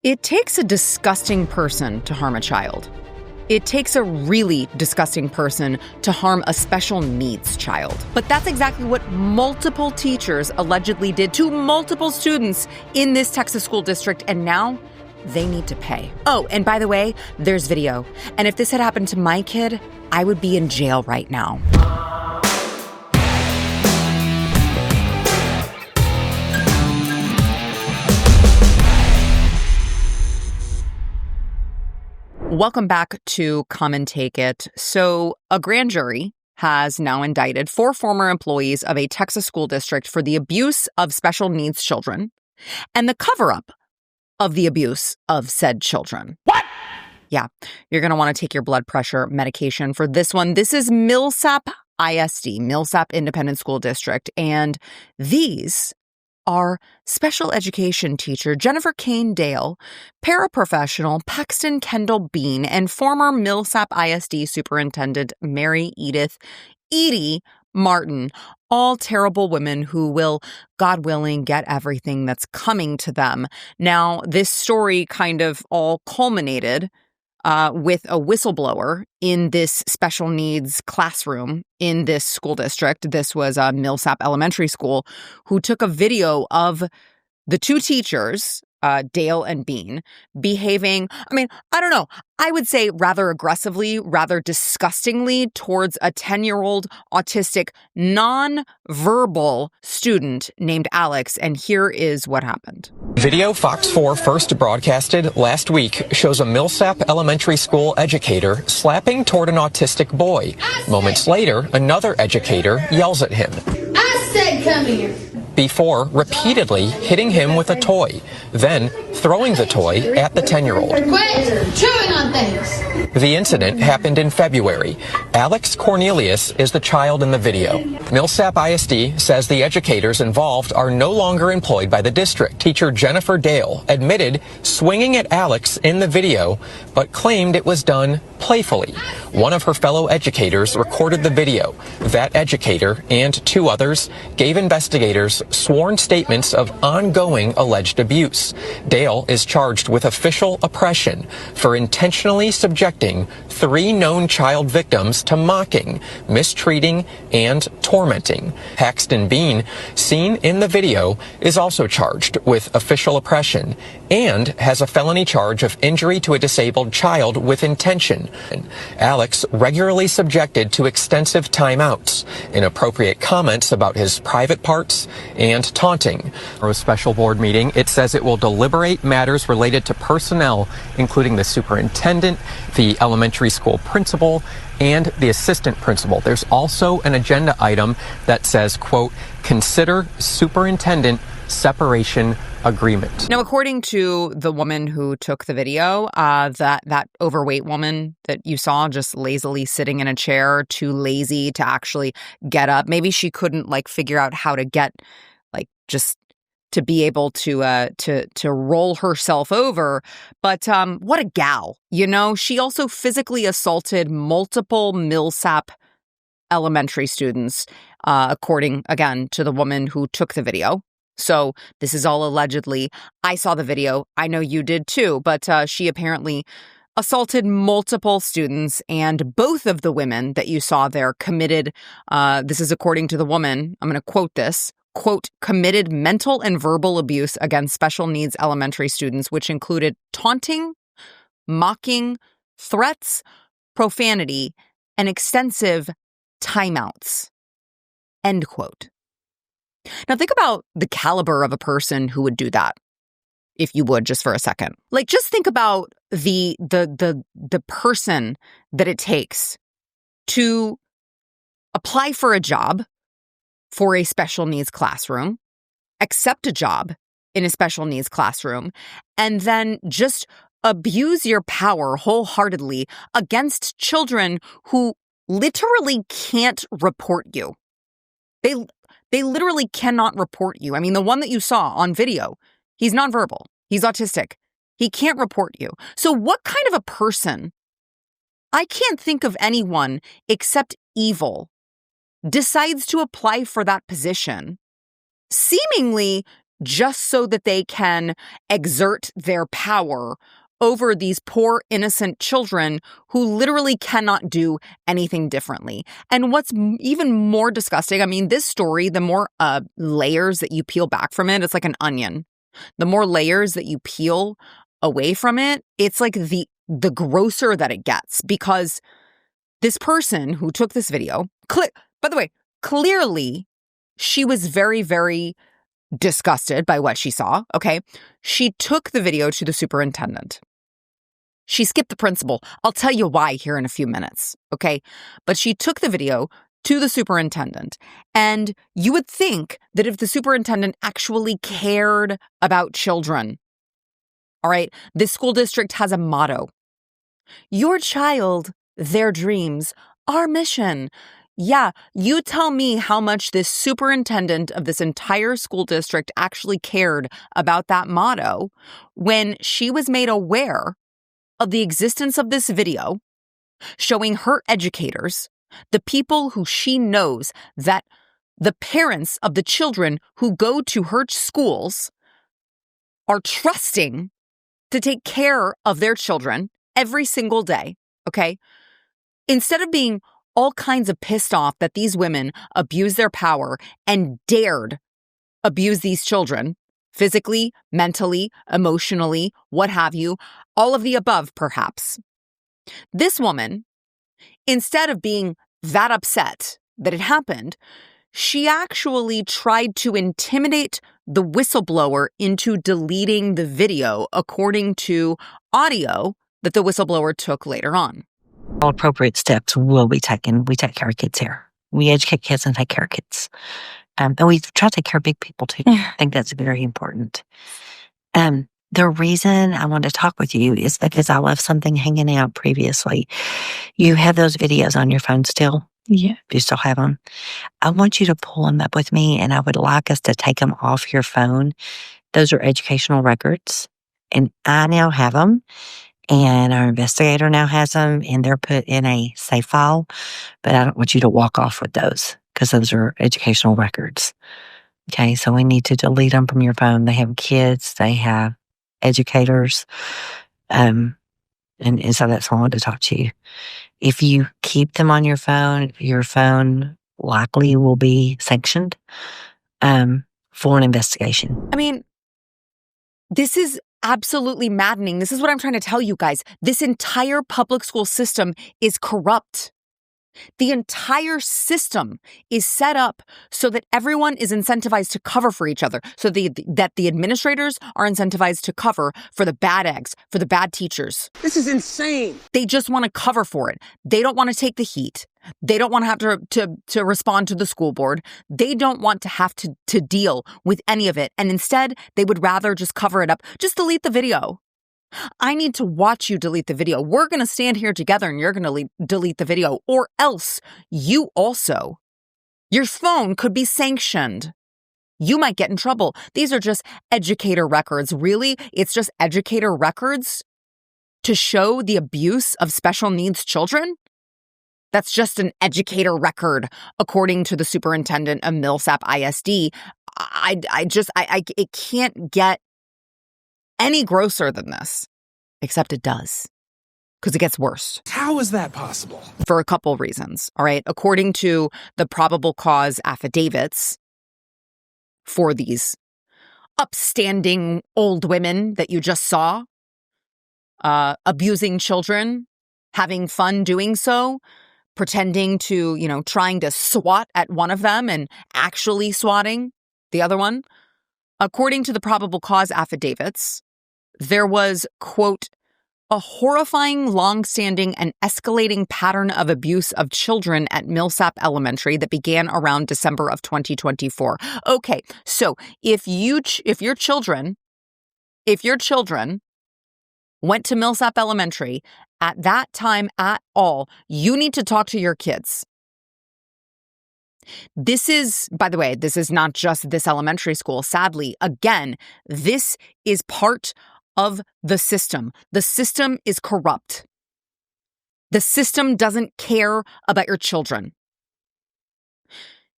It takes a disgusting person to harm a child. It takes a really disgusting person to harm a special needs child. But that's exactly what multiple teachers allegedly did to multiple students in this Texas school district, and now they need to pay. Oh, and by the way, there's video. And if this had happened to my kid, I would be in jail right now. Welcome back to Come and Take It. So a grand jury has now indicted 4 former employees of a Texas school district for the abuse of special needs children and the cover-up of the abuse of said children. What? Yeah, you're going to want to take your blood pressure medication for this one. This is Millsap ISD, Millsap Independent School District, and these are special education teacher Jennifer Kane Dale, paraprofessional Paxton Kendall Bean, and former Millsap ISD Superintendent Mary Edie Martin, all terrible women who will, God willing, get everything that's coming to them. Now, this story kind of all culminated with a whistleblower in this special needs classroom in this school district. This was a Millsap Elementary School, who took a video of the 2 teachers, Dale and Bean, behaving, I don't know, I would say rather aggressively, rather disgustingly towards a 10-year-old autistic, non-verbal student named Alex. And here is what happened. Video Fox 4 first broadcasted last week shows a Millsap Elementary School educator slapping toward an autistic boy. Moments later, another educator yells at him. I said come here. Before repeatedly hitting him with a toy, then throwing the toy at the 10-year-old. Quit chewing on things. The incident happened in February. Alex Cornelius is the child in the video. Millsap ISD says the educators involved are no longer employed by the district. Teacher Jennifer Dale admitted swinging at Alex in the video, but claimed it was done playfully. One of her fellow educators recorded the video. That educator and 2 others gave investigators sworn statements of ongoing alleged abuse. Dale is charged with official oppression for intentionally subjecting 3 known child victims to mocking, mistreating, and tormenting. Paxton Bean, seen in the video, is also charged with official oppression and has a felony charge of injury to a disabled child with intention. Alex regularly subjected to extensive timeouts, inappropriate comments about his private parts, and taunting. For a special board meeting, it says it will deliberate matters related to personnel, including the superintendent, the elementary school principal, and the assistant principal. There's also an agenda item that says, quote, consider superintendent separation agreement. Now, according to the woman who took the video, that overweight woman that you saw just lazily sitting in a chair, too lazy to actually get up. Maybe she couldn't figure out how to get just to be able to roll herself over. But what a gal, She also physically assaulted multiple Millsap elementary students, according, again, to the woman who took the video. So this is all allegedly. I saw the video. I know you did too, but she apparently assaulted multiple students, and both of the women that you saw there committed, this is according to the woman, I'm going to quote this, quote, committed mental and verbal abuse against special needs elementary students, which included taunting, mocking, threats, profanity, and extensive timeouts, end quote. Now think about the caliber of a person who would do that, if you would, just for a second. Just think about the person that it takes to apply for a job for a special needs classroom, accept a job in a special needs classroom, and then just abuse your power wholeheartedly against children who literally can't report you. They literally cannot report you. The one that you saw on video, he's nonverbal. He's autistic. He can't report you. So what kind of a person, I can't think of anyone except evil, decides to apply for that position, seemingly just so that they can exert their power over these poor, innocent children who literally cannot do anything differently. And what's even more disgusting, I mean, this story, the more layers that you peel back from it, it's like an onion. The more layers that you peel away from it, it's like the grosser that it gets, because this person who took this video, by the way, clearly she was very, very disgusted by what she saw, okay? She took the video to the superintendent. She skipped the principal. I'll tell you why here in a few minutes, okay? But she took the video to the superintendent. And you would think that if the superintendent actually cared about children, all right, this school district has a motto: your child, their dreams, our mission. Yeah, you tell me how much this superintendent of this entire school district actually cared about that motto when she was made aware of the existence of this video showing her educators, the people who she knows, that the parents of the children who go to her schools are trusting to take care of their children every single day, okay? Instead of being all kinds of pissed off that these women abuse their power and dared abuse these children, physically, mentally, emotionally, what have you, all of the above, perhaps. This woman, instead of being that upset that it happened, she actually tried to intimidate the whistleblower into deleting the video, according to audio that the whistleblower took later on. All appropriate steps will be taken. We take care of kids here. We educate kids and take care of kids. And we try to take care of big people too. I think that's very important. The reason I wanted to talk with you is because I left something hanging out previously. You have those videos on your phone still? Yeah. Do you still have them? I want you to pull them up with me, and I would like us to take them off your phone. Those are educational records, and I now have them, and our investigator now has them, and they're put in a save file, but I don't want you to walk off with those because those are educational records. Okay, so we need to delete them from your phone. They have kids, they have educators, and so that's why I wanted to talk to you. If you keep them on your phone likely will be sanctioned for an investigation. I mean, this is absolutely maddening. This is what I'm trying to tell you guys. This entire public school system is corrupt. The entire system is set up so that everyone is incentivized to cover for each other, so that the administrators are incentivized to cover for the bad eggs, for the bad teachers. This is insane. They just want to cover for it. They don't want to take the heat. They don't want to have to respond to the school board. They don't want to have to deal with any of it. And instead, they would rather just cover it up. Just delete the video. I need to watch you delete the video. We're going to stand here together and you're going to delete the video, or else your phone could be sanctioned. You might get in trouble. These are just educator records. Really? It's just educator records to show the abuse of special needs children? That's just an educator record, according to the superintendent of Millsap ISD. It can't get any grosser than this, except it does, because it gets worse. How is that possible? For a couple reasons, all right? According to the probable cause affidavits for these upstanding old women that you just saw, abusing children, having fun doing so, pretending to, trying to swat at one of them and actually swatting the other one. According to the probable cause affidavits, there was, quote, a horrifying, long-standing, and escalating pattern of abuse of children at Millsap Elementary that began around December of 2024. Okay, so if your children went to Millsap Elementary at that time at all, you need to talk to your kids. This is, by the way, this is not just this elementary school. Sadly, again, this is part of the system. The system is corrupt. The system doesn't care about your children.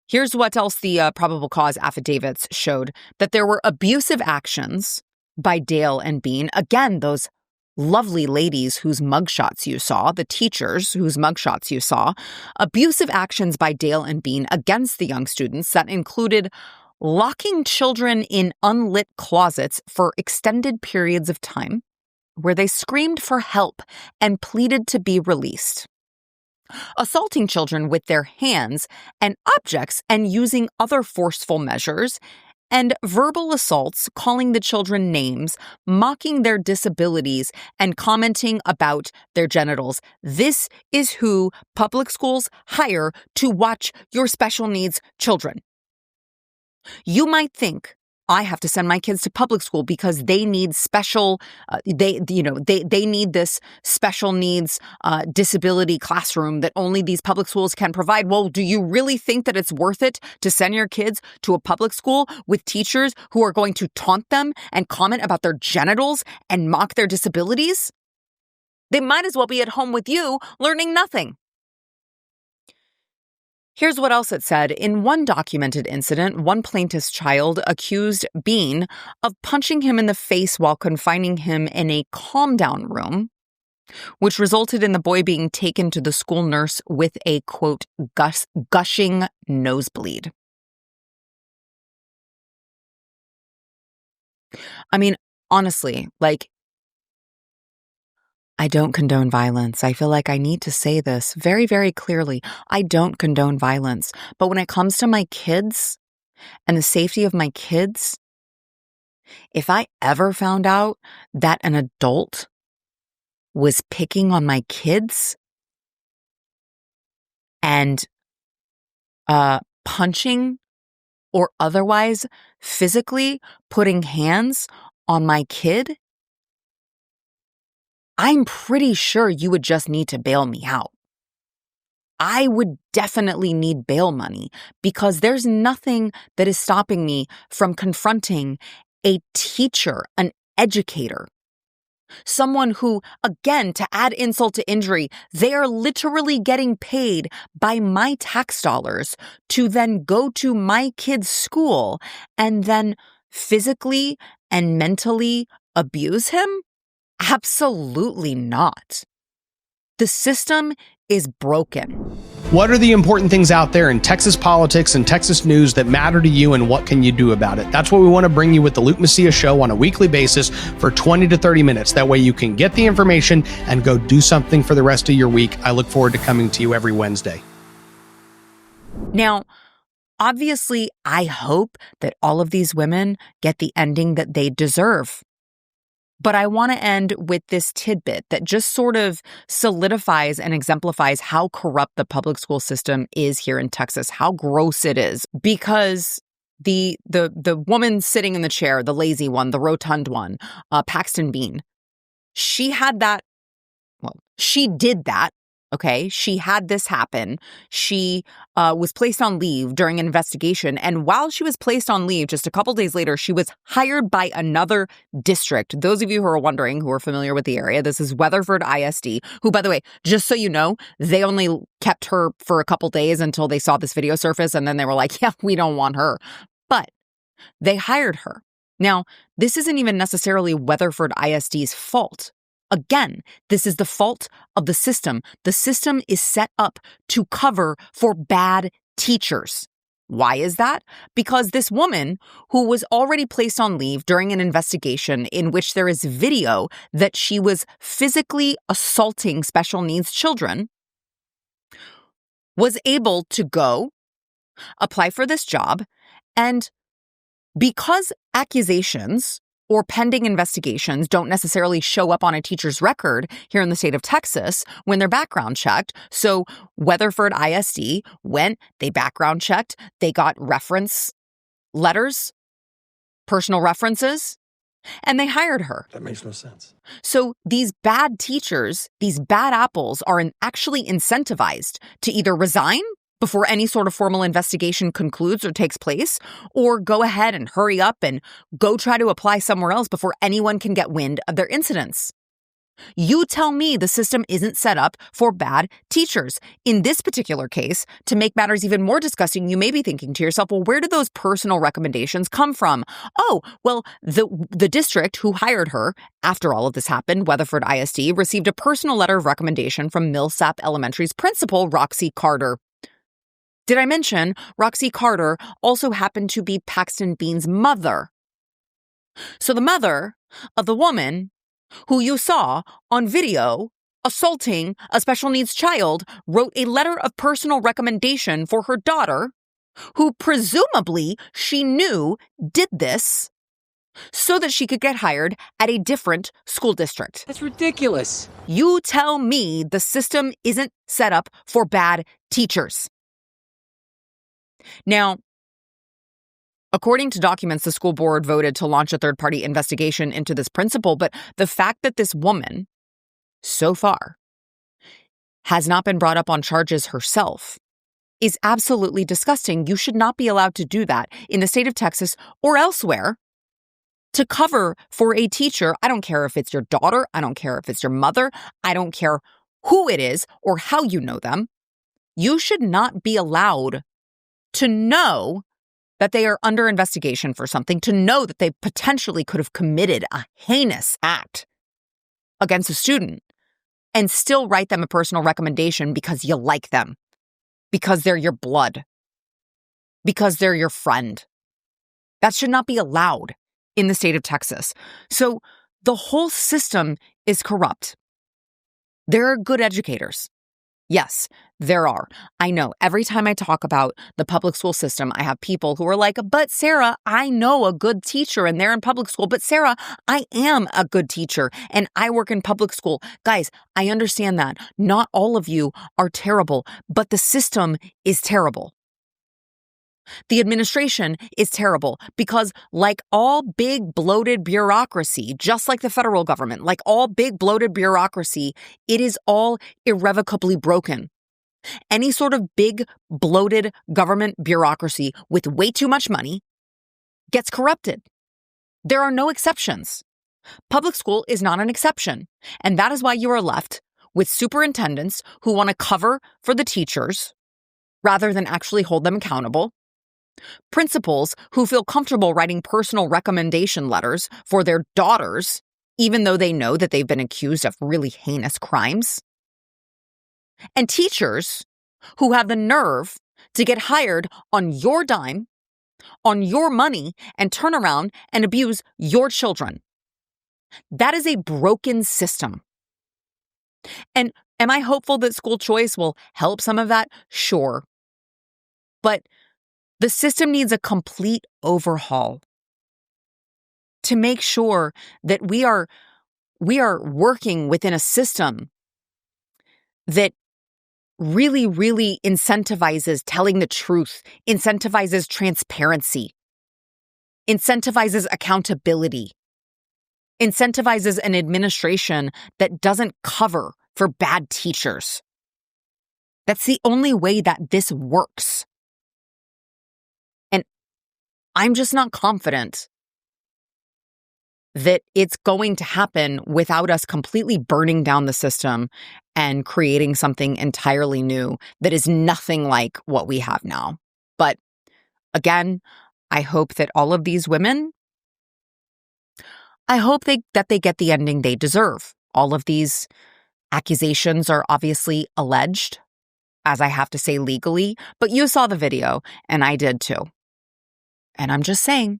Here's what else the probable cause affidavits showed, that there were abusive actions by Dale and Bean. Again, those lovely ladies whose mugshots you saw, the teachers whose mugshots you saw, abusive actions by Dale and Bean against the young students that included locking children in unlit closets for extended periods of time, where they screamed for help and pleaded to be released. Assaulting children with their hands and objects and using other forceful measures, and verbal assaults, calling the children names, mocking their disabilities, and commenting about their genitals. This is who public schools hire to watch your special needs children. You might think, I have to send my kids to public school because they need special, they need this special needs disability classroom that only these public schools can provide. Well, do you really think that it's worth it to send your kids to a public school with teachers who are going to taunt them and comment about their genitals and mock their disabilities? They might as well be at home with you learning nothing. Here's what else it said. In one documented incident, one plaintiff's child accused Bean of punching him in the face while confining him in a calm-down room, which resulted in the boy being taken to the school nurse with a, quote, gushing nosebleed. I mean, honestly, I don't condone violence. I feel like I need to say this very, very clearly. I don't condone violence. But when it comes to my kids and the safety of my kids, if I ever found out that an adult was picking on my kids and punching or otherwise physically putting hands on my kid, I'm pretty sure you would just need to bail me out. I would definitely need bail money because there's nothing that is stopping me from confronting a teacher, an educator, someone who, again, to add insult to injury, they are literally getting paid by my tax dollars to then go to my kid's school and then physically and mentally abuse him? Absolutely not. The system is broken. What are the important things out there in Texas politics and Texas news that matter to you, and what can you do about it? That's what we want to bring you with the Luke Messia Show on a weekly basis for 20 to 30 minutes. That way you can get the information and go do something for the rest of your week. I look forward to coming to you every Wednesday. Now, obviously, I hope that all of these women get the ending that they deserve. But I want to end with this tidbit that just sort of solidifies and exemplifies how corrupt the public school system is here in Texas, how gross it is. Because the woman sitting in the chair, the lazy one, the rotund one, Paxton Bean, she did that. Okay, she had this happen. She was placed on leave during an investigation. And while she was placed on leave, just a couple days later, she was hired by another district. Those of you who are wondering, who are familiar with the area, this is Weatherford ISD, who, by the way, just so you know, they only kept her for a couple days until they saw this video surface. And then they were like, yeah, we don't want her. But they hired her. Now, this isn't even necessarily Weatherford ISD's fault. Again, this is the fault of the system. The system is set up to cover for bad teachers. Why is that? Because this woman, who was already placed on leave during an investigation in which there is video that she was physically assaulting special needs children, was able to go apply for this job. And because accusations or pending investigations don't necessarily show up on a teacher's record here in the state of Texas when they're background checked. So Weatherford ISD went, they background checked, they got reference letters, personal references, and they hired her. That makes no sense. So these bad teachers, these bad apples are actually incentivized to either resign before any sort of formal investigation concludes or takes place, or go ahead and hurry up and go try to apply somewhere else before anyone can get wind of their incidents. You tell me the system isn't set up for bad teachers. In this particular case, to make matters even more disgusting, you may be thinking to yourself, well, where did those personal recommendations come from? Oh, well, the district who hired her after all of this happened, Weatherford ISD, received a personal letter of recommendation from Millsap Elementary's principal, Roxy Carter. Did I mention Roxy Carter also happened to be Paxton Bean's mother? So the mother of the woman who you saw on video assaulting a special needs child wrote a letter of personal recommendation for her daughter, who presumably she knew did this so that she could get hired at a different school district. That's ridiculous. You tell me the system isn't set up for bad teachers. Now, according to documents, the school board voted to launch a third-party investigation into this principal, but the fact that this woman, so far, has not been brought up on charges herself is absolutely disgusting. You should not be allowed to do that in the state of Texas or elsewhere to cover for a teacher. I don't care if it's your daughter. I don't care if it's your mother. I don't care who it is or how you know them. You should not be allowed to know that they are under investigation for something, to know that they potentially could have committed a heinous act against a student and still write them a personal recommendation because you like them, because they're your blood, because they're your friend. That should not be allowed in the state of Texas. So the whole system is corrupt. There are good educators. Yes, there are. I know every time I talk about the public school system, I have people who are like, but Sarah, I know a good teacher and they're in public school. But Sarah, I am a good teacher and I work in public school. Guys, I understand that. Not all of you are terrible, but the system is terrible. The administration is terrible because, like all big bloated bureaucracy, just like the federal government, like all big bloated bureaucracy, it is all irrevocably broken. Any sort of big bloated government bureaucracy with way too much money gets corrupted. There are no exceptions. Public school is not an exception. And that is why you are left with superintendents who want to cover for the teachers rather than actually hold them accountable. Principals who feel comfortable writing personal recommendation letters for their daughters, even though they know that they've been accused of really heinous crimes. And teachers who have the nerve to get hired on your dime, on your money, and turn around and abuse your children. That is a broken system. And am I hopeful that school choice will help some of that? Sure. But the system needs a complete overhaul to make sure that we are working within a system that really, really incentivizes telling the truth, incentivizes transparency, incentivizes accountability, incentivizes an administration that doesn't cover for bad teachers. That's the only way that this works. And I'm just not confident that it's going to happen without us completely burning down the system and creating something entirely new that is nothing like what we have now. But again, I hope that all of these women, I hope that they get the ending they deserve. All of these accusations are obviously alleged, as I have to say legally, but you saw the video and I did too. And I'm just saying,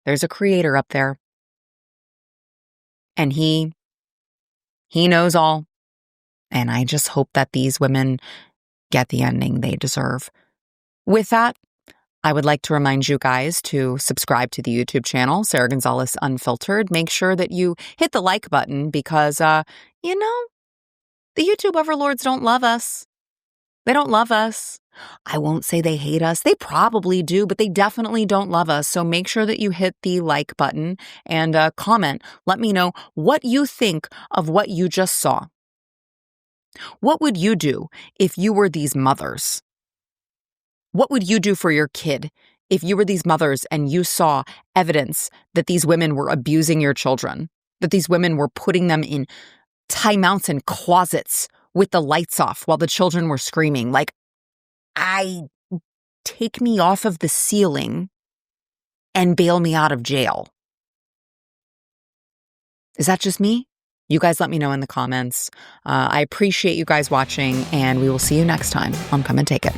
there's a creator up there. And he knows all. And I just hope that these women get the ending they deserve. With that, I would like to remind you guys to subscribe to the YouTube channel, Sara Gonzales Unfiltered. Make sure that you hit the like button because, the YouTube overlords don't love us. They don't love us. I won't say they hate us. They probably do, but they definitely don't love us. So make sure that you hit the like button and comment. Let me know what you think of what you just saw. What would you do if you were these mothers? What would you do for your kid if you were these mothers and you saw evidence that these women were abusing your children, that these women were putting them in timeouts in closets with the lights off while the children were screaming. Like, take me off of the ceiling and bail me out of jail. Is that just me? You guys let me know in the comments. I appreciate you guys watching, and we will see you next time on Come and Take It.